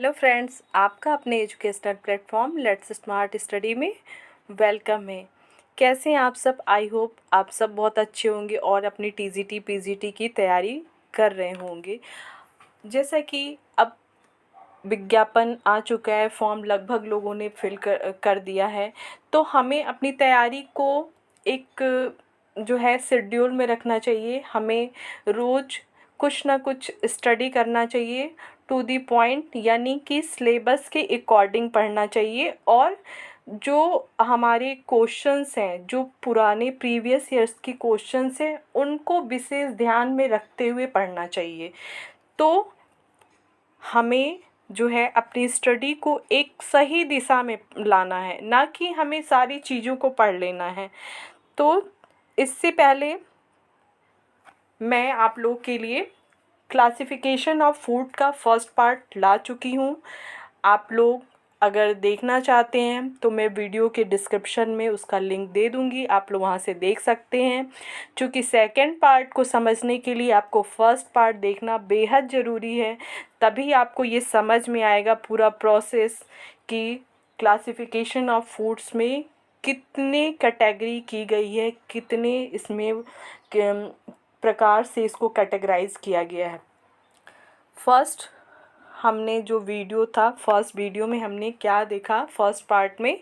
Hello friends, आपका अपने educational platform let's smart study में वेलकम है। कैसे हैं आप सब? आई होप आप सब बहुत अच्छे होंगे और अपनी टीजीटी पीजीटी की तैयारी कर रहे होंगे। जैसा कि अब विज्ञापन आ चुका है, फॉर्म लगभग लोगों ने फिल कर दिया है, तो हमें अपनी तैयारी को एक जो है शेड्यूल में रखना चाहिए। हमें रोज़ कुछ ना कुछ स्टडी करना चाहिए, टू दी पॉइंट, यानी कि सिलेबस के अकॉर्डिंग पढ़ना चाहिए। और जो हमारे क्वेश्चंस हैं, जो पुराने प्रीवियस ईयर्स की क्वेश्चंस हैं, उनको विशेष ध्यान में रखते हुए पढ़ना चाहिए। तो हमें जो है अपनी स्टडी को एक सही दिशा में लाना है, ना कि हमें सारी चीज़ों को पढ़ लेना है। तो इससे पहले मैं आप लोग के लिए क्लासिफिकेशन ऑफ फूड का फर्स्ट पार्ट ला चुकी हूँ। आप लोग अगर देखना चाहते हैं तो मैं वीडियो के डिस्क्रिप्शन में उसका लिंक दे दूँगी, आप लोग वहाँ से देख सकते हैं। क्योंकि सेकंड पार्ट को समझने के लिए आपको फर्स्ट पार्ट देखना बेहद ज़रूरी है, तभी आपको ये समझ में आएगा पूरा प्रोसेस कि क्लासिफिकेशन ऑफ फूड्स में कितने कैटेगरी की गई है, कितने इसमें प्रकार से इसको कैटेगराइज किया गया है। फर्स्ट हमने जो वीडियो था, फर्स्ट वीडियो में हमने क्या देखा, फर्स्ट पार्ट में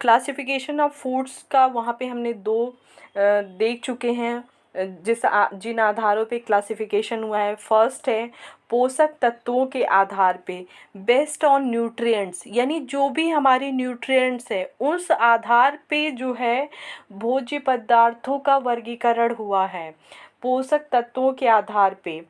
क्लासिफिकेशन ऑफ फूड्स का वहाँ पे हमने दो देख चुके हैं, जिन आधारों पे क्लासिफिकेशन हुआ है। फर्स्ट है पोषक तत्वों के आधार पे, बेस्ड ऑन न्यूट्रिएंट्स, यानी जो भी हमारे न्यूट्रिएंट्स है उस आधार पे जो है भोज्य पदार्थों का वर्गीकरण हुआ है। पोषक तत्वों के आधार पे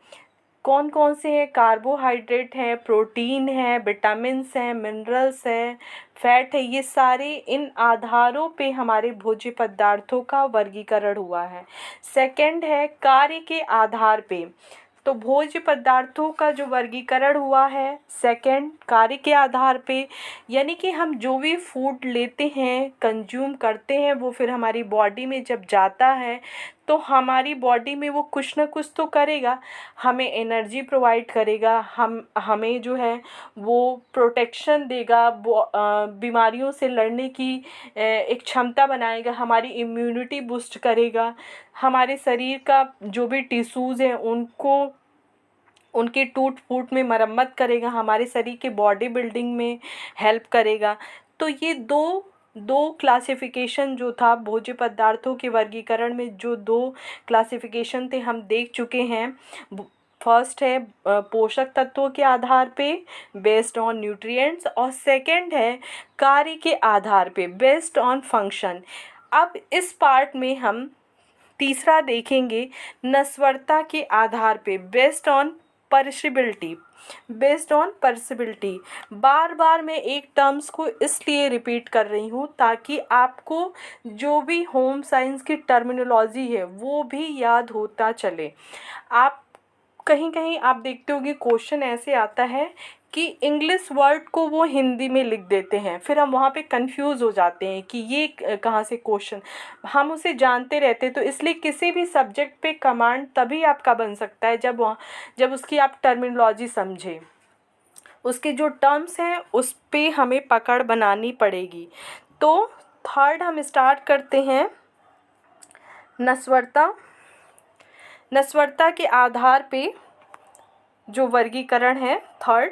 कौन कौन से हैं? कार्बोहाइड्रेट है, प्रोटीन है, विटामिन्स हैं, मिनरल्स है, फैट है। ये सारे इन आधारों पे हमारे भोज्य पदार्थों का वर्गीकरण हुआ है। सेकंड है कार्य के आधार पे। तो भोज्य पदार्थों का जो वर्गीकरण हुआ है सेकंड कार्य के आधार पे, यानी कि हम जो भी फूड लेते हैं, कंज्यूम करते हैं, वो फिर हमारी बॉडी में जब जाता है तो हमारी बॉडी में वो कुछ ना कुछ तो करेगा, हमें एनर्जी प्रोवाइड करेगा, हमें जो है वो प्रोटेक्शन देगा, बीमारियों से लड़ने की एक क्षमता बनाएगा, हमारी इम्यूनिटी बूस्ट करेगा, हमारे शरीर का जो भी टिश्यूज़ हैं उनको उनके टूट फूट में मरम्मत करेगा, हमारे शरीर के बॉडी बिल्डिंग में हेल्प करेगा। तो ये दो दो क्लासिफिकेशन जो था भोज्य पदार्थों के वर्गीकरण में, जो दो क्लासिफिकेशन थे हम देख चुके हैं। फर्स्ट है पोषक तत्वों के आधार पे, बेस्ड ऑन न्यूट्रिएंट्स, और सेकंड है कार्य के आधार पे, बेस्ड ऑन फंक्शन। अब इस पार्ट में हम तीसरा देखेंगे नस्वरता के आधार पे, बेस्ड ऑन पर्सिबिलिटी। बेस्ड ऑन पर्सिबिलिटी, बार बार मैं एक टर्म्स को इसलिए रिपीट कर रही हूँ ताकि आपको जो भी होम साइंस की टर्मिनोलॉजी है वो भी याद होता चले। आप कहीं कहीं आप देखते होंगे क्वेश्चन ऐसे आता है कि इंग्लिश वर्ड को वो हिंदी में लिख देते हैं, फिर हम वहाँ पे कंफ्यूज हो जाते हैं कि ये कहाँ से क्वेश्चन, हम उसे जानते रहते। तो इसलिए किसी भी सब्जेक्ट पे कमांड तभी आपका बन सकता है जब उसकी आप टर्मिनोलॉजी समझें, उसके जो टर्म्स हैं उस पे हमें पकड़ बनानी पड़ेगी। तो थर्ड हम स्टार्ट करते हैं नस्वरता। नस्वरता के आधार पे जो वर्गीकरण है थर्ड,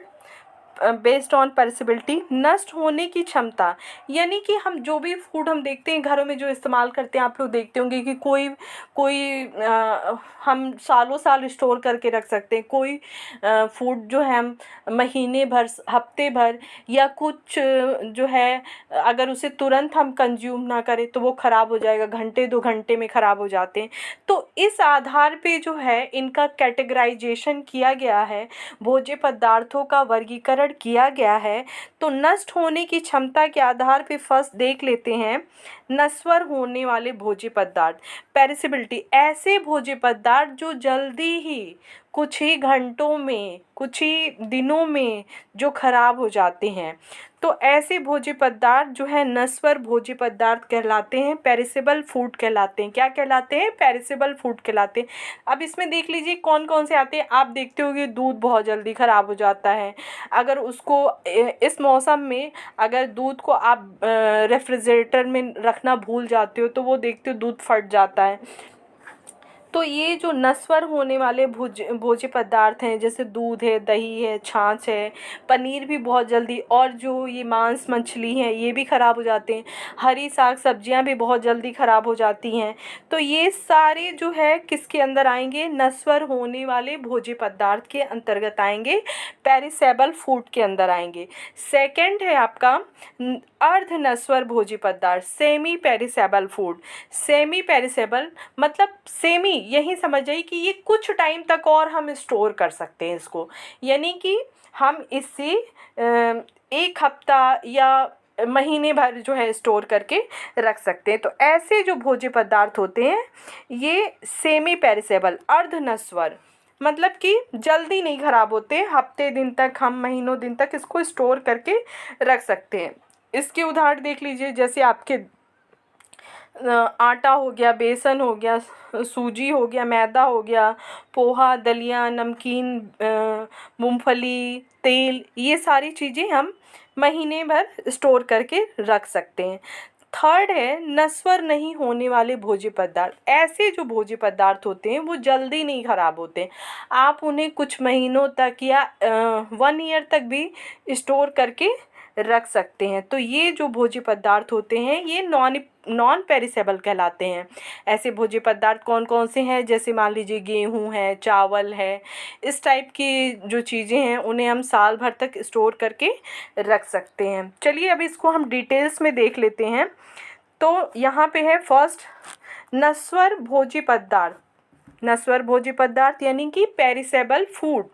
बेस्ड ऑन पर्सिबिलिटी, नष्ट होने की क्षमता, यानी कि हम जो भी फूड हम देखते हैं घरों में जो इस्तेमाल करते हैं, आप लोग देखते होंगे कि कोई कोई हम सालों साल स्टोर करके रख सकते हैं, कोई फूड जो है हम महीने भर, हफ्ते भर, या कुछ जो है अगर उसे तुरंत हम कंज्यूम ना करें तो वो ख़राब हो जाएगा, घंटे 2 घंटे में ख़राब हो जाते हैं। तो इस आधार पे जो है इनका कैटेगराइजेशन किया गया है, भोज्य पदार्थों का वर्गीकरण किया गया है। तो नष्ट होने की क्षमता के आधार पे फर्स्ट देख लेते हैं नश्वर होने वाले भोज्य पदार्थ। पेरिसिबिलिटी, ऐसे भोज्य पदार्थ जो जल्दी ही कुछ ही घंटों में, कुछ ही दिनों में जो खराब हो जाते हैं। तो ऐसे भोज्य पदार्थ जो है नश्वर भोज्य पदार्थ कहलाते हैं, पेरिसेबल फूड कहलाते हैं। क्या कहलाते हैं? पेरिसेबल फूड कहलाते हैं। अब इसमें देख लीजिए कौन कौन से आते हैं। आप देखते होंगे दूध बहुत जल्दी ख़राब हो जाता है। अगर उसको इस मौसम में अगर दूध को आप रेफ्रिजरेटर में रखना भूल जाते हो तो वो देखते हो दूध फट जाता है। तो ये जो नश्वर होने वाले भोज्य पदार्थ हैं, जैसे दूध है, दही है, छाछ है, पनीर भी बहुत जल्दी, और जो ये मांस मछली हैं ये भी ख़राब हो जाते हैं। हरी साग सब्जियां भी बहुत जल्दी ख़राब हो जाती हैं। तो ये सारे जो है किसके अंदर आएंगे? नश्वर होने वाले भोज्य पदार्थ के अंतर्गत आएंगे, पेरिसेबल फूड के अंदर आएंगे। सेकंड है आपका अर्ध नश्वर भोज्य पदार्थ, semi perishable food. Semi perishable मतलब सेमी, यही समझ जाइए कि ये कुछ टाइम तक और हम स्टोर कर सकते हैं इसको, यानी कि हम इससे 1 हफ्ता या महीने भर जो है स्टोर करके रख सकते हैं। तो ऐसे जो भोज्य पदार्थ होते हैं ये सेमी पेरिसेबल, अर्ध नश्वर, मतलब कि जल्दी नहीं ख़राब होते, हफ्ते दिन तक, हम महीनों दिन तक इसको स्टोर करके रख सकते हैं। इसके उदाहरण देख लीजिए, जैसे आपके आटा हो गया, बेसन हो गया, सूजी हो गया, मैदा हो गया, पोहा, दलिया, नमकीन, मूंगफली, तेल, ये सारी चीज़ें हम महीने भर स्टोर करके रख सकते हैं। थर्ड है नश्वर नहीं होने वाले भोज्य पदार्थ। ऐसे जो भोज्य पदार्थ होते हैं वो जल्दी नहीं ख़राब होते, आप उन्हें कुछ महीनों तक या 1 ईयर तक भी स्टोर करके रख सकते हैं। तो ये जो भोज्य पदार्थ होते हैं ये नॉन पेरिसेबल कहलाते हैं। ऐसे भोज्य पदार्थ कौन कौन से हैं? जैसे मान लीजिए गेहूँ है, चावल है, इस टाइप की जो चीज़ें हैं उन्हें हम साल भर तक स्टोर करके रख सकते हैं। चलिए अब इसको हम डिटेल्स में देख लेते हैं। तो यहाँ पे है फर्स्ट नश्वर भोज्य पदार्थ। नश्वर भोज्य पदार्थ यानी कि पेरिसेबल फूड।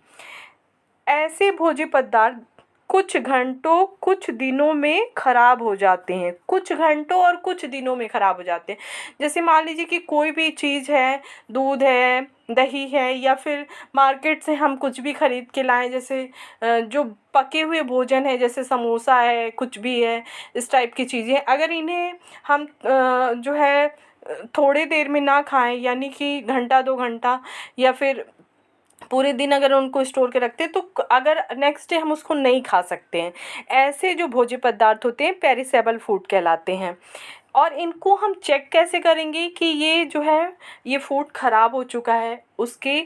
ऐसे भोज्य पदार्थ कुछ घंटों, कुछ दिनों में ख़राब हो जाते हैं। कुछ घंटों और कुछ दिनों में ख़राब हो जाते हैं। जैसे मान लीजिए कि कोई भी चीज़ है, दूध है, दही है, या फिर मार्केट से हम कुछ भी ख़रीद के लाएं, जैसे जो पके हुए भोजन है, जैसे समोसा है, कुछ भी है, इस टाइप की चीज़ें, अगर इन्हें हम जो है थोड़ी देर में ना खाएं, यानी कि घंटा 2 घंटा या फिर पूरे दिन अगर उनको स्टोर के रखते हैं तो अगर नेक्स्ट डे हम उसको नहीं खा सकते हैं। ऐसे जो भोज्य पदार्थ होते हैं पेरिसेबल फूड कहलाते हैं। और इनको हम चेक कैसे करेंगे कि ये जो है ये फूड ख़राब हो चुका है? उसके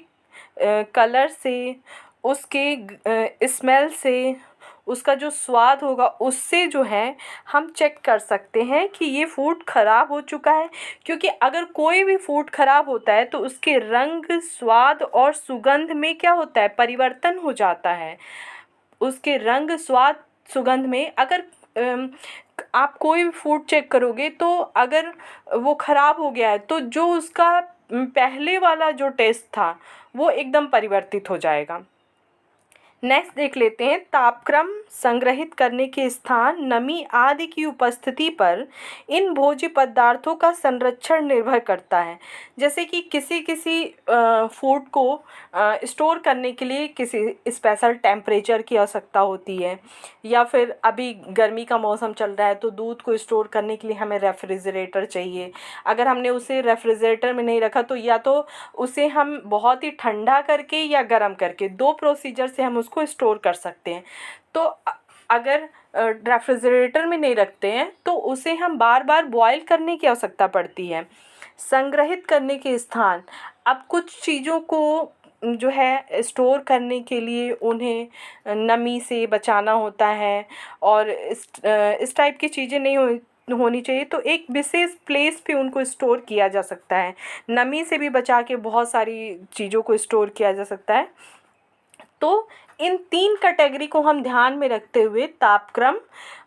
कलर से, उसके स्मेल से, उसका जो स्वाद होगा उससे जो है हम चेक कर सकते हैं कि ये फूड ख़राब हो चुका है। क्योंकि अगर कोई भी फूड ख़राब होता है तो उसके रंग, स्वाद और सुगंध में क्या होता है? परिवर्तन हो जाता है। उसके रंग, स्वाद, सुगंध में अगर आप कोई भी फूड चेक करोगे तो अगर वो ख़राब हो गया है तो जो उसका पहले वाला जो टेस्ट था वो एकदम परिवर्तित हो जाएगा। नेक्स्ट देख लेते हैं तापक्रम, संग्रहित करने के स्थान, नमी आदि की उपस्थिति पर इन भोज्य पदार्थों का संरक्षण निर्भर करता है। जैसे कि किसी किसी फूड को स्टोर करने के लिए किसी स्पेशल टेम्परेचर की आवश्यकता होती है, या फिर अभी गर्मी का मौसम चल रहा है तो दूध को स्टोर करने के लिए हमें रेफ्रिजरेटर चाहिए। अगर हमने उसे रेफ्रिजरेटर में नहीं रखा तो या तो उसे हम बहुत ही ठंडा करके या गर्म करके, 2 प्रोसीजर से हम उसको स्टोर कर सकते हैं। तो अगर रेफ्रिजरेटर में नहीं रखते हैं तो उसे हम बार बार बॉईल करने की आवश्यकता पड़ती है। संग्रहित करने के स्थान, अब कुछ चीज़ों को जो है स्टोर करने के लिए उन्हें नमी से बचाना होता है, और इस टाइप की चीज़ें नहीं होनी चाहिए, तो एक विशेष प्लेस पे उनको स्टोर किया जा सकता है। नमी से भी बचा के बहुत सारी चीज़ों को स्टोर किया जा सकता है। तो इन 3 कैटेगरी को हम ध्यान में रखते हुए तापक्रम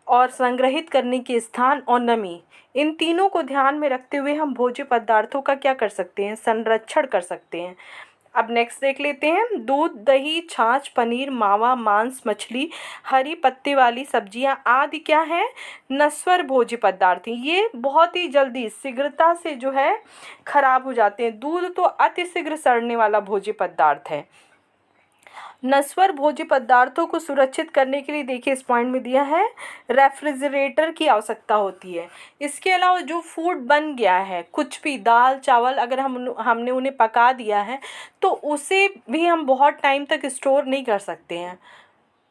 और संग्रहित करने के स्थान और नमी, इन तीनों को ध्यान में रखते हुए हम भोज्य पदार्थों का क्या कर सकते हैं? संरक्षण कर सकते हैं। अब नेक्स्ट देख लेते हैं दूध, दही, छाछ, पनीर, मावा, मांस, मछली, हरी पत्ते वाली सब्जियां आदि क्या हैं? नश्वर भोज्य पदार्थ। ये बहुत ही जल्दी शीघ्रता से जो है खराब हो जाते हैं। दूध तो अति शीघ्र सड़ने वाला भोज्य पदार्थ है। नश्वर भोज्य पदार्थों को सुरक्षित करने के लिए देखिए इस पॉइंट में दिया है रेफ्रिजरेटर की आवश्यकता होती है। इसके अलावा जो फूड बन गया है, कुछ भी दाल चावल अगर हमने उन्हें पका दिया है तो उसे भी हम बहुत टाइम तक स्टोर नहीं कर सकते हैं।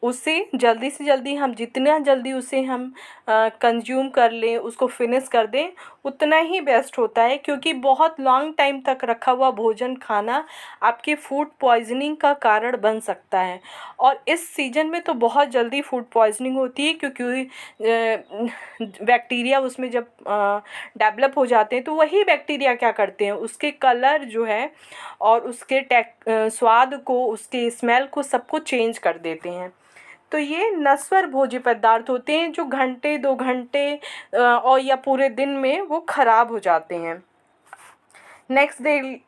उसे जल्दी से जल्दी हम जितना जल्दी उसे हम कंज्यूम कर लें, उसको फिनिश कर दें, उतना ही बेस्ट होता है, क्योंकि बहुत लॉन्ग टाइम तक रखा हुआ भोजन खाना आपके फूड पॉइजनिंग का कारण बन सकता है। और इस सीज़न में तो बहुत जल्दी फूड पॉइजनिंग होती है, क्योंकि बैक्टीरिया उसमें जब डेवलप हो जाते हैं तो वही बैक्टीरिया क्या करते हैं, उसके कलर जो है और उसके स्वाद को, उसके स्मेल को, सबको चेंज कर देते हैं। तो ये नश्वर भोज्य पदार्थ होते हैं जो घंटे 2 घंटे और या पूरे दिन में वो खराब हो जाते हैं। नेक्स्ट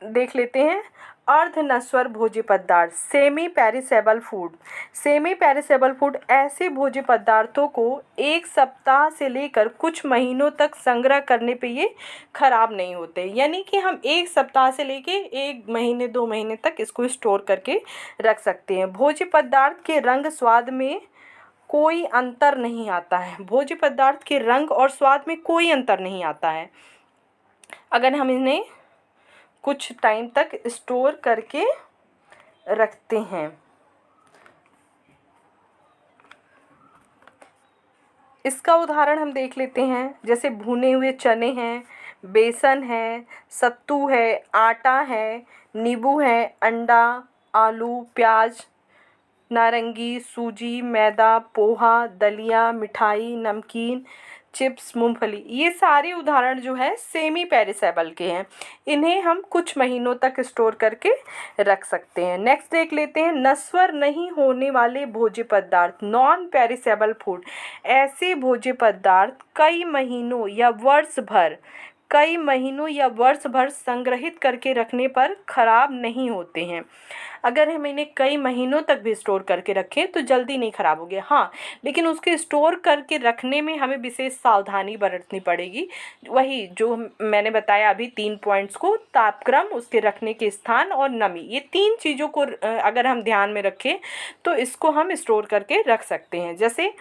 देख लेते हैं अर्ध नश्वर भोज्य पदार्थ, semi perishable food. Semi perishable food ऐसे भोज्य पदार्थों को 1 सप्ताह से लेकर कुछ महीनों तक संग्रह करने पे ये खराब नहीं होते, यानी कि हम 1 सप्ताह से लेके 1 महीने 2 महीने तक इसको स्टोर करके रख सकते हैं। भोज्य पदार्थ के रंग स्वाद में कोई अंतर नहीं आता है। भोज्य पदार्थ के रंग और स्वाद में कोई अंतर नहीं आता है अगर हम इन्हें कुछ टाइम तक स्टोर करके रखते हैं। इसका उदाहरण हम देख लेते हैं, जैसे भुने हुए चने हैं, बेसन है, सत्तू है, आटा है, नींबू है, अंडा, आलू, प्याज, नारंगी, सूजी, मैदा, पोहा, दलिया, मिठाई, नमकीन, चिप्स, मूंगफली, ये सारे उदाहरण जो है सेमी पेरिसेबल के हैं। इन्हें हम कुछ महीनों तक स्टोर करके रख सकते हैं। नेक्स्ट देख लेते हैं नश्वर नहीं होने वाले भोज्य पदार्थ, नॉन पेरिसेबल फूड। ऐसे भोज्य पदार्थ कई महीनों या वर्ष भर संग्रहित करके रखने पर खराब नहीं होते हैं। अगर हम इन्हें कई महीनों तक भी स्टोर करके रखें तो जल्दी नहीं खराब होंगे। हाँ, लेकिन उसके स्टोर करके रखने में हमें विशेष सावधानी बरतनी पड़ेगी। वही जो मैंने बताया अभी 3 पॉइंट्स को, तापक्रम, उसके रखने के स्थान और नमी, ये 3 चीज़ों को अगर हम ध्यान में रखें तो इसको हम स्टोर करके रख सकते हैं। जैसे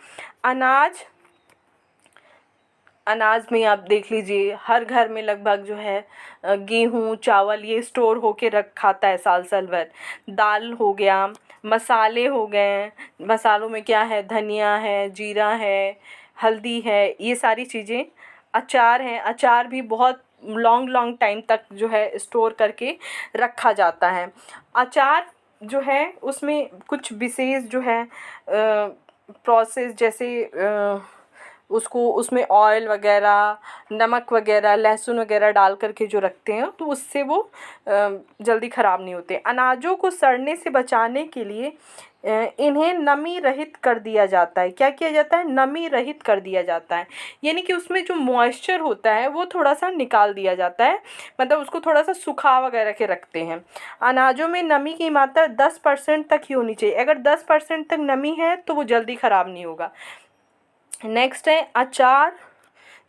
अनाज में आप देख लीजिए, हर घर में लगभग जो है गेहूँ, चावल, ये स्टोर होके खाता है साल साल भर। दाल हो गया, मसाले हो गए, मसालों में क्या है, धनिया है, जीरा है, हल्दी है, ये सारी चीज़ें। अचार हैं, अचार भी बहुत लॉन्ग टाइम तक जो है स्टोर करके रखा जाता है। अचार जो है उसमें कुछ विशेष जो है प्रोसेस, जैसे उसको उसमें ऑयल वगैरह, नमक वगैरह, लहसुन वगैरह डाल करके जो रखते हैं तो उससे वो जल्दी ख़राब नहीं होते। अनाजों को सड़ने से बचाने के लिए इन्हें नमी रहित कर दिया जाता है। क्या किया जाता है? नमी रहित कर दिया जाता है, यानी कि उसमें जो मॉइस्चर होता है वो थोड़ा सा निकाल दिया जाता है, मतलब उसको थोड़ा सा सुखा वगैरह के रखते हैं। अनाजों में नमी की मात्रा 10% तक ही होनी चाहिए। अगर 10% तक नमी है तो वो जल्दी ख़राब नहीं होगा। नेक्स्ट है अचार,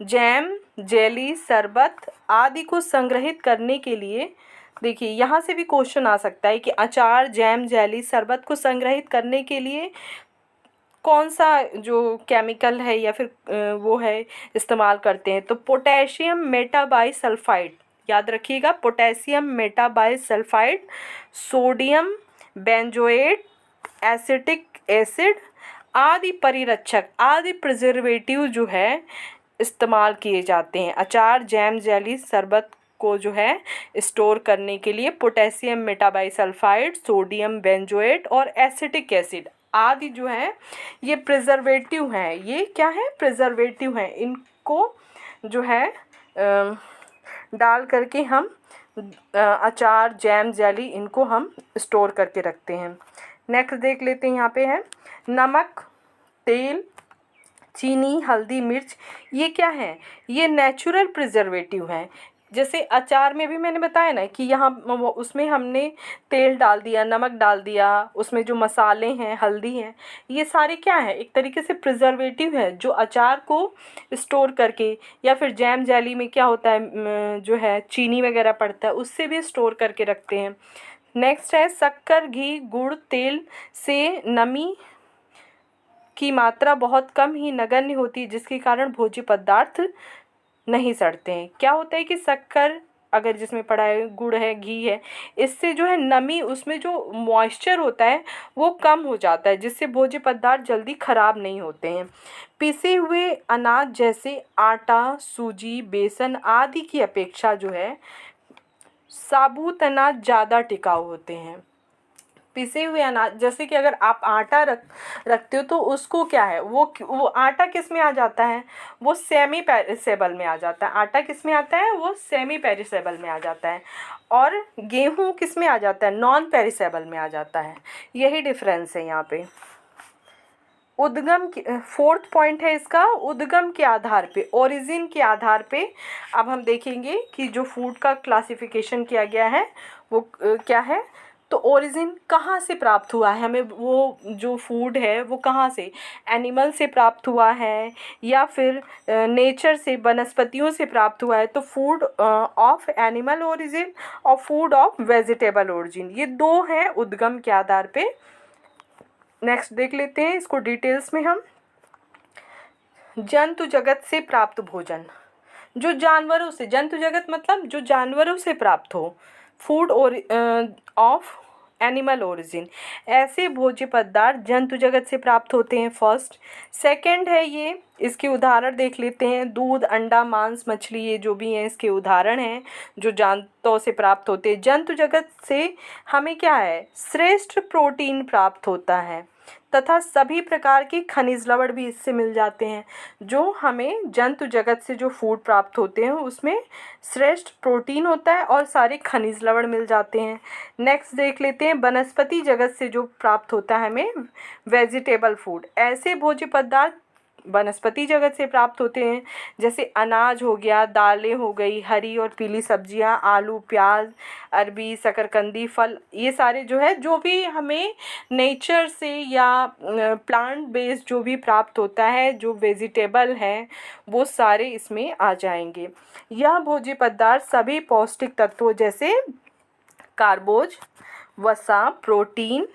जैम, जेली, शरबत आदि को संग्रहित करने के लिए। देखिए यहाँ से भी क्वेश्चन आ सकता है कि अचार, जैम, जेली, शरबत को संग्रहित करने के लिए कौन सा जो केमिकल है या फिर वो है इस्तेमाल करते हैं। तो पोटेशियम मेटाबाइसल्फाइड, याद रखिएगा, potassium metabisulphite, sodium benzoate, acetic acid आदि परिरक्षक, आदि प्रिजर्वेटिव जो है इस्तेमाल किए जाते हैं। अचार, जैम, जेली, शरबत को जो है स्टोर करने के लिए पोटेशियम मेटाबाइसल्फाइड, सोडियम बेंजोएट और एसिटिक एसिड आदि जो है ये प्रिजर्वेटिव हैं। ये क्या है? प्रिजर्वेटिव हैं। इनको जो है डाल करके हम अचार, जैम, जेली, इनको हम स्टोर करके रखते हैं। नेक्स्ट देख लेते हैं, यहाँ पे है नमक, तेल, चीनी, हल्दी, मिर्च, ये क्या है? ये नेचुरल प्रिजर्वेटिव हैं। जैसे अचार में भी मैंने बताया ना कि यहाँ उसमें हमने तेल डाल दिया, नमक डाल दिया, उसमें जो मसाले हैं, हल्दी हैं, ये सारे क्या है? एक तरीके से प्रिजर्वेटिव है जो अचार को स्टोर करके, या फिर जैम जेली में क्या होता है जो है चीनी वगैरह पड़ता है, उससे भी स्टोर करके रखते हैं। नेक्स्ट है शक्कर, घी, गुड़, तेल से नमी की मात्रा बहुत कम ही नगण्य होती है, जिसके कारण भोज्य पदार्थ नहीं सड़ते हैं। क्या होता है कि शक्कर अगर जिसमें पड़ा है, गुड़ है, घी है, इससे जो है नमी, उसमें जो मॉइस्चर होता है वो कम हो जाता है, जिससे भोज्य पदार्थ जल्दी खराब नहीं होते हैं। पिसे हुए अनाज जैसे आटा, सूजी, बेसन आदि की अपेक्षा जो है साबुत अनाज ज़्यादा टिकाऊ होते हैं। पिसे हुए अनाज, जैसे कि अगर आप आटा रखते हो तो उसको क्या है, वो आटा किस में आ जाता है, वो सेमी पेरिसेबल में आ जाता है। आटा किस में आता है, वो सेमी पेरिसेबल में आ जाता है। और गेहूँ किस में आ जाता है, नॉन पेरिसेबल में आ जाता है। यही डिफरेंस है यहाँ पे। उद्गम, फोर्थ पॉइंट है इसका, उद्गम के आधार पे, ओरिजिन के आधार पे। अब हम देखेंगे कि जो फूड का क्लासिफिकेशन किया गया है वो क्या है। तो ओरिजिन कहाँ से प्राप्त हुआ है हमें, वो जो फूड है वो कहाँ से, एनिमल से प्राप्त हुआ है या फिर नेचर से, वनस्पतियों से प्राप्त हुआ है। तो फूड ऑफ एनिमल ओरिजिन और फूड ऑफ वेजिटेबल ओरिजिन, ये दो हैं उद्गम के आधार पे। नेक्स्ट देख लेते हैं इसको डिटेल्स में हम। जंतु जगत से प्राप्त भोजन, जो जानवरों से, जंतु जगत मतलब जो जानवरों से प्राप्त हो, फूड और ऑफ एनिमल ओरिजिन, ऐसे भोज्य पदार्थ जंतु जगत से प्राप्त होते हैं फर्स्ट। सेकंड है ये, इसके उदाहरण देख लेते हैं। दूध, अंडा, मांस, मछली, ये जो भी हैं इसके उदाहरण हैं जो जंतुओं से प्राप्त होते हैं। जंतु जगत से हमें क्या है, श्रेष्ठ प्रोटीन प्राप्त होता है तथा सभी प्रकार के खनिज लवण भी इससे मिल जाते हैं। जो हमें जंतु जगत से जो फूड प्राप्त होते हैं उसमें श्रेष्ठ प्रोटीन होता है और सारे खनिज लवण मिल जाते हैं। नेक्स्ट देख लेते हैं वनस्पति जगत से जो प्राप्त होता है हमें वेजिटेबल फूड, ऐसे भोज्य पदार्थ वनस्पति जगत से प्राप्त होते हैं, जैसे अनाज हो गया, दालें हो गई, हरी और पीली सब्जियां, आलू, प्याज, अरबी, शकरकंदी, फल, ये सारे जो है, जो भी हमें नेचर से या प्लांट बेस्ड जो भी प्राप्त होता है, जो वेजिटेबल है, वो सारे इसमें आ जाएंगे। यह भोज्य पदार्थ सभी पौष्टिक तत्वों जैसे कार्बोज, वसा, प्रोटीन,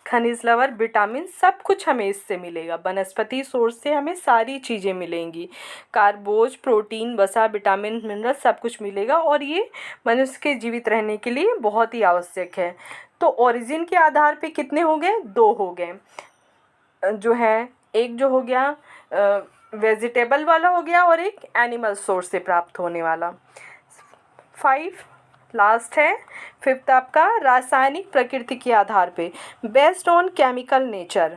खनिज लवण, विटामिन, सब कुछ हमें इससे मिलेगा। वनस्पति सोर्स से हमें सारी चीज़ें मिलेंगी, कार्बोज, प्रोटीन, वसा, विटामिन, मिनरल, सब कुछ मिलेगा और ये मनुष्य के जीवित रहने के लिए बहुत ही आवश्यक है। तो ओरिजिन के आधार पे कितने हो गए, दो हो गए जो है, एक जो हो गया वेजिटेबल वाला हो गया और एक एनिमल सोर्स से प्राप्त होने वाला। 5 लास्ट है, फिफ्थ आपका रासायनिक प्रकृति के आधार पे, बेस्ड ऑन केमिकल नेचर।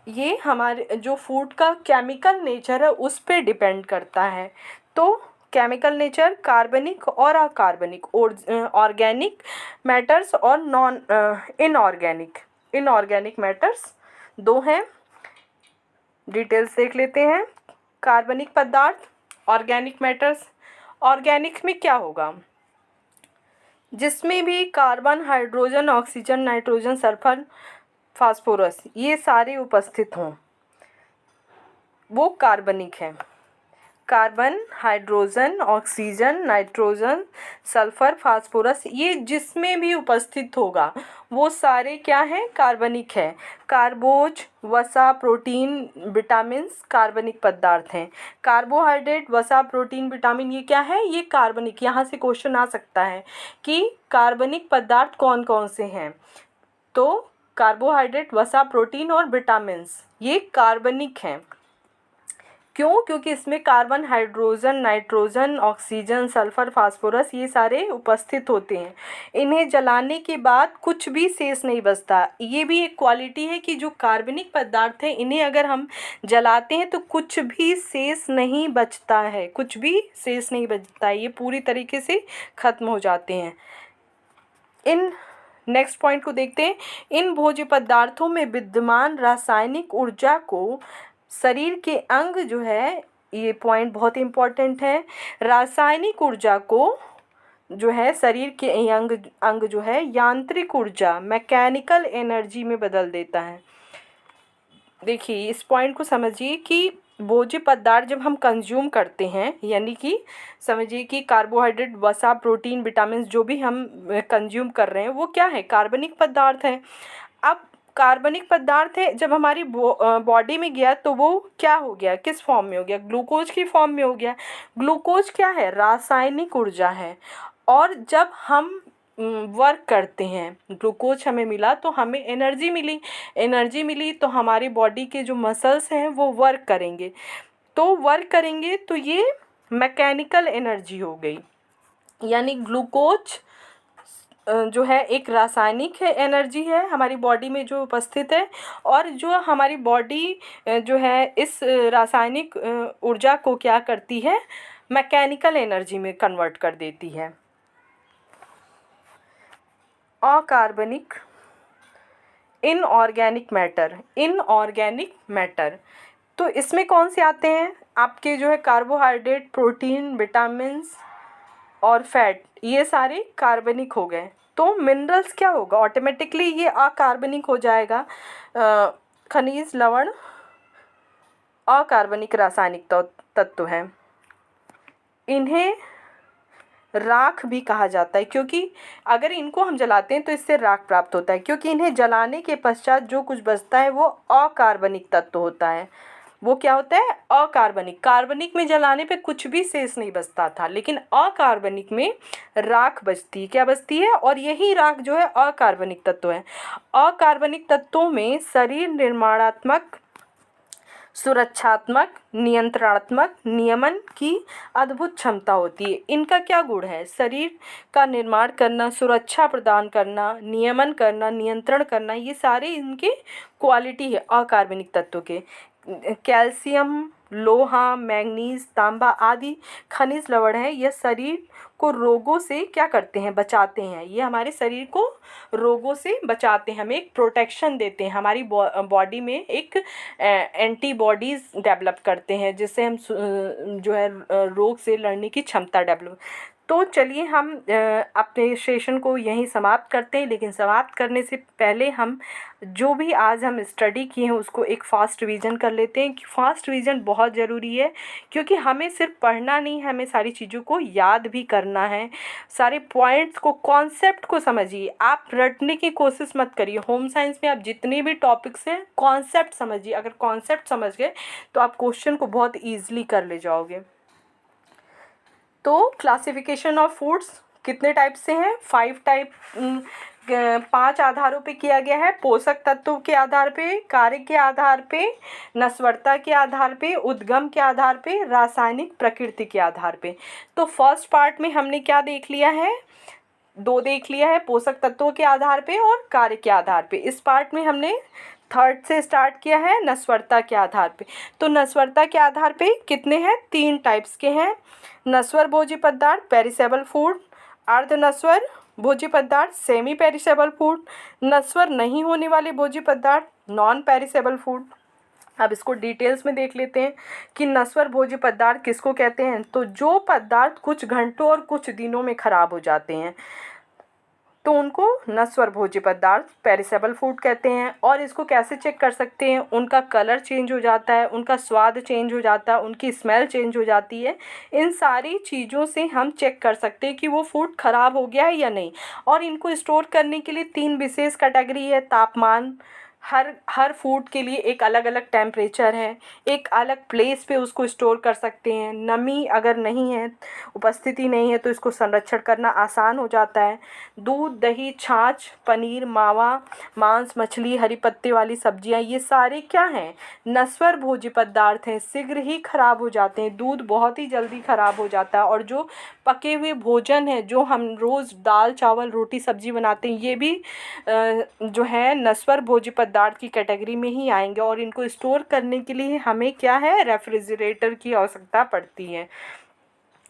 ये हमारे जो फूड का केमिकल नेचर है उस पे डिपेंड करता है। तो केमिकल नेचर, कार्बनिक और अकार्बनिक, ऑर्गेनिक मैटर्स और नॉन इनऑर्गेनिक मैटर्स, दो हैं। डिटेल्स देख लेते हैं। कार्बनिक पदार्थ, ऑर्गेनिक मैटर्स। ऑर्गेनिक में क्या होगा, जिसमें भी carbon, hydrogen, oxygen, nitrogen, sulphur, phosphorus ये सारे उपस्थित हों, वो कार्बनिक है। Carbon, hydrogen, oxygen, nitrogen, sulphur, phosphorus, ये जिसमें भी उपस्थित होगा वो सारे क्या हैं, कार्बनिक है। कार्बोज, वसा, प्रोटीन, विटामिन्स कार्बनिक पदार्थ हैं। कार्बोहाइड्रेट, वसा, प्रोटीन, विटामिन, ये क्या है, ये कार्बनिक। यहाँ से क्वेश्चन आ सकता है कि कार्बनिक पदार्थ कौन कौन से हैं। तो कार्बोहाइड्रेट, वसा, प्रोटीन और विटामिन्स ये कार्बनिक हैं। क्यों, क्योंकि इसमें carbon, hydrogen, nitrogen, oxygen, sulphur, phosphorus ये सारे उपस्थित होते हैं। इन्हें जलाने के बाद कुछ भी शेष नहीं बचता। ये भी एक क्वालिटी है कि जो कार्बनिक पदार्थ हैं इन्हें अगर हम जलाते हैं तो कुछ भी शेष नहीं बचता है, कुछ भी शेष नहीं बचता है, ये पूरी तरीके से ख़त्म हो जाते हैं। इन नेक्स्ट पॉइंट को देखते हैं। इन भोज्य पदार्थों में विद्यमान रासायनिक ऊर्जा को शरीर के अंग जो है, ये पॉइंट बहुत इम्पोर्टेंट है, रासायनिक ऊर्जा को जो है शरीर के अंग जो है यांत्रिक ऊर्जा, मैकेनिकल एनर्जी में बदल देता है। देखिए इस पॉइंट को समझिए कि भोज्य पदार्थ जब हम कंज्यूम करते हैं, यानी कि समझिए कि कार्बोहाइड्रेट, वसा, प्रोटीन, विटामिन जो भी हम कंज्यूम कर रहे हैं वो क्या है, कार्बनिक पदार्थ है। अब कार्बनिक पदार्थ है, जब हमारी बॉडी में गया तो वो क्या हो गया, किस फॉर्म में हो गया, ग्लूकोज की फॉर्म में हो गया। ग्लूकोज क्या है, रासायनिक ऊर्जा है। और जब हम वर्क करते हैं, ग्लूकोज हमें मिला तो हमें एनर्जी मिली, एनर्जी मिली तो हमारी बॉडी के जो मसल्स हैं वो वर्क करेंगे, तो वर्क करेंगे तो ये मैकेनिकल एनर्जी हो गई। यानी ग्लूकोज जो है एक रासायनिक है, एनर्जी है हमारी बॉडी में जो उपस्थित है, और जो हमारी बॉडी जो है इस रासायनिक ऊर्जा को क्या करती है, मैकेनिकल एनर्जी में कन्वर्ट कर देती है। अकार्बनिक इनऑर्गेनिक मैटर, इनऑर्गेनिक मैटर तो इसमें कौन से आते हैं, आपके जो है कार्बोहाइड्रेट, प्रोटीन, विटामिन्स और फैट, ये सारे कार्बनिक हो गए। तो मिनरल्स क्या होगा, ऑटोमेटिकली ये अकार्बनिक हो जाएगा। खनिज, लवण अकार्बनिक रासायनिक तत्व हैं। इन्हें राख भी कहा जाता है, क्योंकि अगर इनको हम जलाते हैं तो इससे राख प्राप्त होता है, क्योंकि इन्हें जलाने के पश्चात जो कुछ बचता है वो अकार्बनिक तत्व होता है। वो क्या होता है, अकार्बनिक। कार्बनिक में जलाने पे कुछ भी शेष नहीं बचता था, लेकिन अकार्बनिक में राख बचती है। क्या बचती है, और यही राख जो है अकार्बनिक तत्व है। अकार्बनिक तत्वों में शरीर निर्माणात्मक, सुरक्षात्मक, नियंत्रणात्मक, नियमन की अद्भुत क्षमता होती है। इनका क्या गुण है, शरीर का निर्माण करना, सुरक्षा प्रदान करना, नियमन करना, नियंत्रण करना, ये सारे इनके क्वालिटी है अकार्बनिक तत्व के। कैल्शियम, लोहा, मैंगनीज, तांबा आदि खनिज लवण है, यह शरीर को रोगों से क्या करते हैं, बचाते हैं। ये हमारे शरीर को रोगों से बचाते हैं, हमें एक प्रोटेक्शन देते हैं, हमारी बॉडी में एक एंटीबॉडीज़ डेवलप करते हैं, जिससे हम जो है रोग से लड़ने की क्षमता डेवलप। तो चलिए हम अपने सेशन को यहीं समाप्त करते हैं, लेकिन समाप्त करने से पहले हम जो भी आज हम स्टडी किए हैं उसको एक फ़ास्ट रिवीजन कर लेते हैं। कि फ़ास्ट रिवीजन बहुत ज़रूरी है, क्योंकि हमें सिर्फ पढ़ना नहीं है, हमें सारी चीज़ों को याद भी करना है। सारे पॉइंट्स को, कॉन्सेप्ट को समझिए, आप रटने की कोशिश मत करिए। होम साइंस में आप जितने भी टॉपिक्स हैं कॉन्सेप्ट समझिए, अगर कॉन्सेप्ट समझ गए तो आप क्वेश्चन को बहुत ईजिली कर ले जाओगे। तो क्लासिफिकेशन ऑफ फूड्स कितने टाइप से हैं, 5 टाइप, 5 आधारों पे किया गया है। पोषक तत्वों के आधार पे, कार्य के आधार पे, नस्वरता के आधार पे, उद्गम के आधार पे, रासायनिक प्रकृति के आधार पे। तो फर्स्ट पार्ट में हमने क्या देख लिया है, 2 देख लिया है, पोषक तत्वों के आधार पे और कार्य के आधार पे। इस पार्ट में हमने थर्ड से स्टार्ट किया है, नस्वरता के आधार पे। तो नस्वरता के आधार पे कितने हैं, 3 टाइप्स के हैं। नस्वर भोज्य पदार्थ, पेरिसेबल फूड। अर्धनस्वर भोज्य पदार्थ, सेमी पेरिसेबल फूड। नस्वर नहीं होने वाले भोज्य पदार्थ, नॉन पेरिसेबल फूड। अब इसको डिटेल्स में देख लेते हैं कि नस्वर भोज्य पदार्थ किसको कहते हैं। तो जो पदार्थ कुछ घंटों और कुछ दिनों में खराब हो जाते हैं तो उनको नस्वर भोज्य पदार्थ, पेरिसेबल फूड कहते हैं। और इसको कैसे चेक कर सकते हैं, उनका कलर चेंज हो जाता है, उनका स्वाद चेंज हो जाता है, उनकी स्मेल चेंज हो जाती है। इन सारी चीज़ों से हम चेक कर सकते हैं कि वो फूड ख़राब हो गया है या नहीं। और इनको स्टोर करने के लिए 3 विशेष कैटेगरी है। तापमान, हर फूड के लिए एक अलग अलग टेम्परेचर है, एक अलग प्लेस पे उसको स्टोर कर सकते हैं। नमी अगर नहीं है, उपस्थिति नहीं है, तो इसको संरक्षण करना आसान हो जाता है। दूध, दही, छाछ, पनीर, मावा, मांस, मछली, हरी पत्ते वाली सब्जियां, ये सारे क्या हैं, नस्वर भोज्य पदार्थ हैं, शीघ्र ही खराब हो जाते हैं। दूध बहुत ही जल्दी खराब हो जाता है। और जो पके हुए भोजन है, जो हम रोज़ दाल, चावल, रोटी, सब्जी बनाते हैं, ये भी जो है नस्वर भोज्य पदार्थ की कैटेगरी में ही आएंगे। और इनको स्टोर करने के लिए हमें क्या है, रेफ्रिजरेटर की आवश्यकता पड़ती है।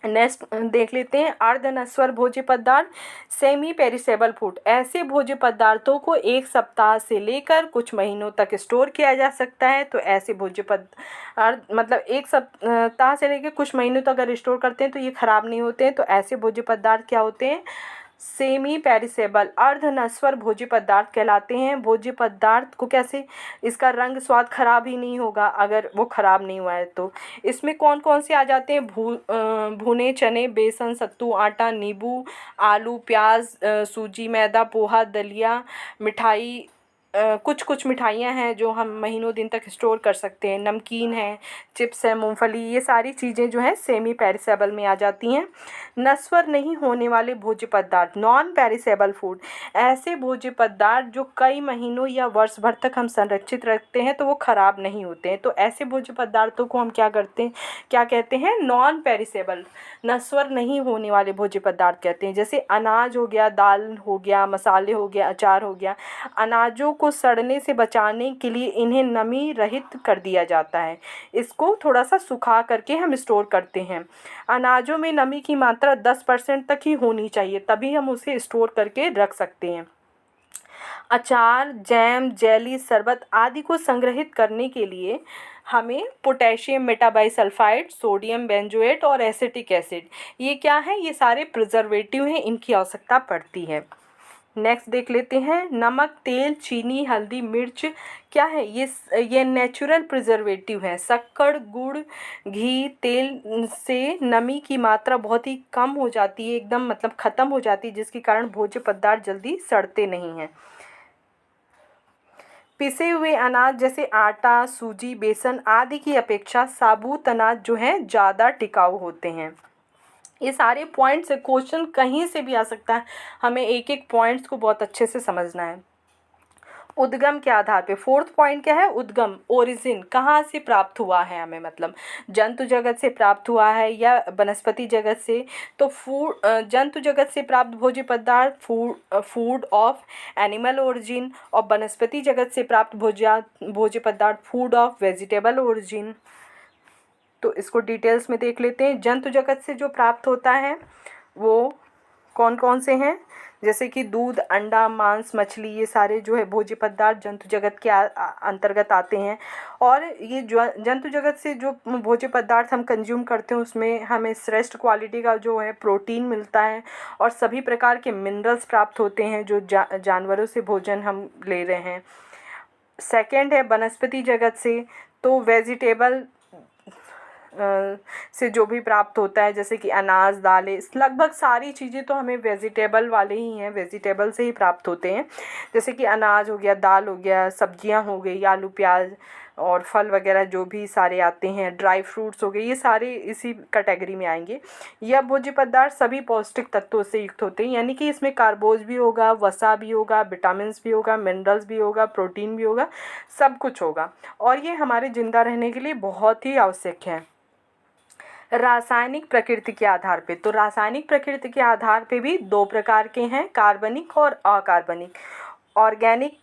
नेक्स्ट देख लेते हैं, अर्धनस्वर भोज्य पदार्थ, सेमी पेरिसेबल फूड। ऐसे भोज्य पदार्थों को 1 सप्ताह से लेकर कुछ महीनों तक स्टोर किया जा सकता है। तो ऐसे भोज्य पदार्थ मतलब 1 सप्ताह से लेकर कुछ महीनों तक अगर स्टोर करते हैं तो ये ख़राब नहीं होते हैं। तो ऐसे भोज्य पदार्थ क्या होते हैं, सेमी पेरिसेबल अर्धनश्वर भोज्य पदार्थ कहलाते हैं। भोज्य पदार्थ को कैसे, इसका रंग स्वाद खराब ही नहीं होगा अगर वो खराब नहीं हुआ है तो। इसमें कौन कौन से आ जाते हैं, भुने चने, बेसन, सत्तू, आटा, नींबू, आलू, प्याज, सूजी, मैदा, पोहा, दलिया, मिठाई, कुछ कुछ मिठाइयाँ हैं जो हम महीनों दिन तक स्टोर कर सकते हैं, नमकीन है, चिप्स है, मूंगफली, ये सारी चीज़ें जो हैं सेमी पेरिसेबल में आ जाती हैं। नश्वर नहीं होने वाले भोज्य पदार्थ, नॉन पेरिसेबल फूड, ऐसे भोज्य पदार्थ जो कई महीनों या वर्ष भर तक हम संरक्षित रखते हैं तो वो ख़राब नहीं होते हैं, तो ऐसे भोज्य पदार्थों को हम क्या करते हैं, क्या कहते हैं, नॉन पेरिसेबल, नश्वर नहीं होने वाले भोज्य पदार्थ कहते हैं। जैसे अनाज हो गया, दाल हो गया, मसाले हो गया, अचार हो गया। अनाजों को सड़ने से बचाने के लिए इन्हें नमी रहित कर दिया जाता है, इसको थोड़ा सा सुखा करके हम स्टोर करते हैं। अनाजों में नमी की मात्रा 10% तक ही होनी चाहिए, तभी हम उसे स्टोर करके रख सकते हैं। अचार, जैम, जेली, शरबत आदि को संग्रहित करने के लिए हमें पोटेशियम मेटाबाइसल्फाइड, सोडियम बेंजोएट और एसिटिक एसिड, ये क्या है, ये सारे प्रिजर्वेटिव हैं, इनकी आवश्यकता पड़ती है। नेक्स्ट देख लेते हैं, नमक, तेल, चीनी, हल्दी, मिर्च क्या है, ये नेचुरल प्रिजर्वेटिव हैं। शक्कर, गुड़, घी, तेल से नमी की मात्रा बहुत ही कम हो जाती है, एकदम मतलब ख़त्म हो जाती है, जिसके कारण भोज्य पदार्थ जल्दी सड़ते नहीं हैं। पिसे हुए अनाज जैसे आटा, सूजी, बेसन आदि की अपेक्षा साबुत अनाज जो हैं ज़्यादा टिकाऊ होते हैं। ये सारे पॉइंट्स क्वेश्चन कहीं से भी आ सकता है, हमें एक एक पॉइंट्स को बहुत अच्छे से समझना है। उद्गम के आधार पे, फोर्थ पॉइंट क्या है, उद्गम, ओरिजिन, कहाँ से प्राप्त हुआ है हमें, मतलब जंतु जगत से प्राप्त हुआ है या वनस्पति जगत से। तो जंतु जगत से प्राप्त भोज्य पदार्थ फूड ऑफ एनिमल ओरिजिन, और वनस्पति जगत से प्राप्त भोज्य पदार्थ फूड ऑफ वेजिटेबल ओरिजिन। तो इसको डिटेल्स में देख लेते हैं। जंतु जगत से जो प्राप्त होता है वो कौन कौन से हैं, जैसे कि दूध, अंडा, मांस, मछली, ये सारे जो है भोज्य पदार्थ जंतु जगत के अंतर्गत आते हैं। और ये जो जंतु जगत से जो भोज्य पदार्थ हम कंज्यूम करते हैं उसमें हमें श्रेष्ठ क्वालिटी का जो है प्रोटीन मिलता है और सभी प्रकार के मिनरल्स प्राप्त होते हैं जो जानवरों से भोजन हम ले रहे हैं। सेकेंड है वनस्पति जगत से, तो वेजिटेबल से जो भी प्राप्त होता है, जैसे कि अनाज, दालें, लगभग सारी चीज़ें तो हमें वेजिटेबल वाले ही हैं, वेजिटेबल से ही प्राप्त होते हैं। जैसे कि अनाज हो गया, दाल हो गया, सब्जियां हो गई, आलू, प्याज और फल वगैरह जो भी सारे आते हैं, ड्राई फ्रूट्स हो गए, ये सारे इसी कैटेगरी में आएंगे। यह भोज्य पदार्थ सभी पौष्टिक तत्वों से युक्त होते हैं, यानी कि इसमें कार्बोज भी होगा, वसा भी होगा, विटामिन भी होगा, मिनरल्स भी होगा, प्रोटीन भी होगा, सब कुछ होगा, और ये हमारे जिंदा रहने के लिए बहुत ही आवश्यक है। रासायनिक प्रकृति के आधार पे, तो रासायनिक प्रकृति के आधार पे भी दो प्रकार के हैं, कार्बनिक और अकार्बनिक, ऑर्गेनिक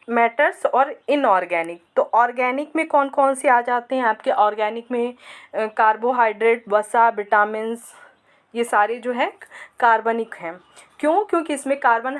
मैटर्स और इनऑर्गेनिक। तो ऑर्गेनिक में कौन कौन से आ जाते हैं आपके, ऑर्गेनिक में कार्बोहाइड्रेट, वसा, विटामिन्स, ये सारे जो है कार्बनिक हैं। क्यों, क्योंकि इसमें कार्बन,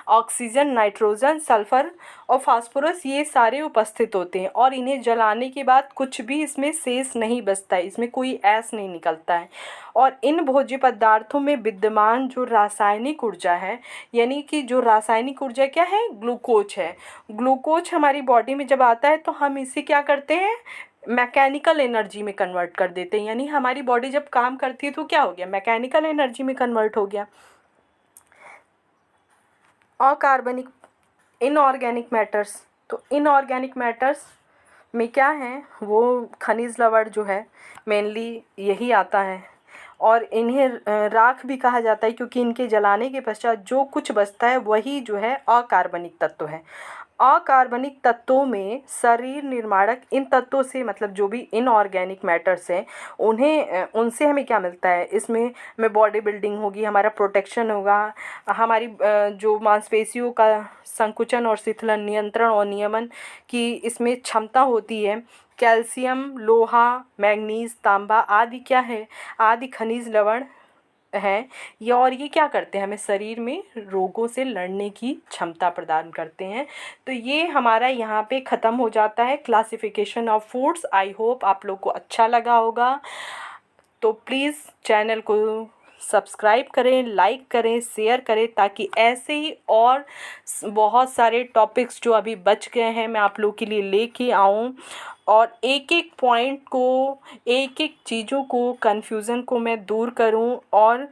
ऑक्सीजन, नाइट्रोजन, सल्फर और फास्फोरस ये सारे उपस्थित होते हैं, और इन्हें जलाने के बाद कुछ भी इसमें शेष नहीं बचता है, इसमें कोई ऐश नहीं निकलता है। और इन भोज्य पदार्थों में विद्यमान जो रासायनिक ऊर्जा है, यानी कि जो रासायनिक ऊर्जा क्या है, ग्लूकोज है। ग्लूकोज हमारी बॉडी में जब आता है तो हम इसे क्या करते हैं, मैकेनिकल एनर्जी में कन्वर्ट कर देते हैं, यानी हमारी बॉडी जब काम करती है तो क्या हो गया, मैकेनिकल एनर्जी में कन्वर्ट हो गया। अकार्बनिक, इनऑर्गेनिक मैटर्स, तो इनऑर्गेनिक मैटर्स में क्या है, वो खनिज लवण जो है मेनली यही आता है, और इन्हें राख भी कहा जाता है क्योंकि इनके जलाने के पश्चात जो कुछ बचता है वही जो है अकार्बनिक तत्व है। अकार्बनिक तत्वों में शरीर निर्माणक इन तत्वों से, मतलब जो भी इनऑर्गेनिक मैटर्स हैं उनसे हमें क्या मिलता है, इसमें में बॉडी बिल्डिंग होगी, हमारा प्रोटेक्शन होगा, हमारी जो मांसपेशियों का संकुचन और शिथिलन, नियंत्रण और नियमन की इसमें क्षमता होती है। कैल्शियम, लोहा, मैग्नीज, तांबा आदि क्या है, आदि खनिज लवण हैं ये, और ये क्या करते हैं, हमें शरीर में रोगों से लड़ने की क्षमता प्रदान करते हैं। तो ये हमारा यहाँ पे ख़त्म हो जाता है classification of foods. I hope आप लोग को अच्छा लगा होगा, तो प्लीज़ चैनल को सब्सक्राइब करें, लाइक करें, शेयर करें, ताकि ऐसे ही और बहुत सारे टॉपिक्स जो अभी बच गए हैं मैं आप लोग के लिए लेके आऊँ, और एक एक पॉइंट को, एक एक चीज़ों को, कन्फ्यूज़न को मैं दूर करूँ, और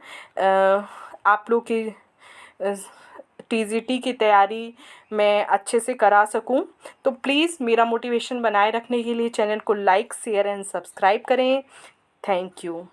आप लोग की टीजीटी की तैयारी मैं अच्छे से करा सकूं। तो प्लीज़ मेरा मोटिवेशन बनाए रखने के लिए चैनल को लाइक, शेयर एंड सब्सक्राइब करें। Thank you.